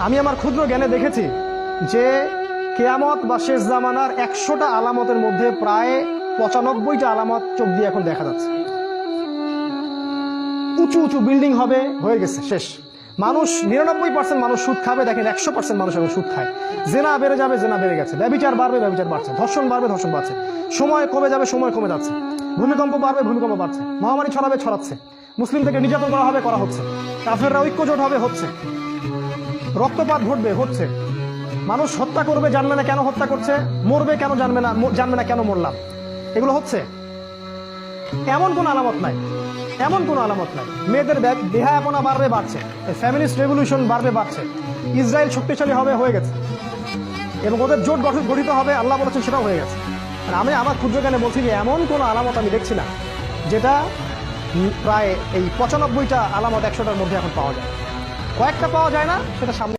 আমি আমার ক্ষুদ্র জ্ঞানে দেখেছি যে কিয়ামত বা শেষ জামানার 100টা আলামতের মধ্যে প্রায় 95টা আলামত চোখ দিয়ে এখন দেখা যাচ্ছে। উঁচু উঁচু বিল্ডিং হবে, হয়ে গেছে, শেষ। মানুষ 99% মানুষ সুদ খাবে, দেখেন 100% মানুষ এখন সুদ খায়। জেনা বেড়ে যাবে, জেনা বেড়ে গেছে। ব্যভিচার বাড়বে, ব্যভিচার বাড়ছে। ধর্ষণ বাড়বে, ধর্ষণ বাড়ছে। সময় কমে যাবে, সময় কমে যাচ্ছে। ভূমিকম্প বাড়বে, ভূমিকম্প বাড়ছে। মহামারী ছড়াবে, ছড়াচ্ছে। মুসলিম থেকে নির্যাতন করা হবে, করা হচ্ছে। কাফেররা ঐক্যজোট হবে, হচ্ছে। রক্তপাত ঘটবে, হচ্ছে। মানুষ হত্যা করবে, জানবে না কেন হত্যা করছে। মরবে কেন, জানবে না কেন মরলাম। এগুলো হচ্ছে। এমন কোন আলামত নাই, এমন কোন আলামত নাই। মেয়েদের দেহায়াপনা বাড়বে, বাড়ছে। ফ্যামিলিস্ট রেভলিউশন বাড়বে, বাড়ছে। ইসরায়েল শক্তিশালী হবে, হয়ে গেছে। এবং ওদের জোট গঠিত হবে, আল্লাহ বলেছেন, সেটাও হয়ে গেছে। আর আমি আমার ক্ষুদ্র জ্ঞানে বলছি যে এমন কোন আলামত আমি দেখছি না যেটা প্রায় এই 95টা আলামত 100টার মধ্যে এখন পাওয়া যায়। কয়েকটা পাওয়া যায় না, সেটা সামনে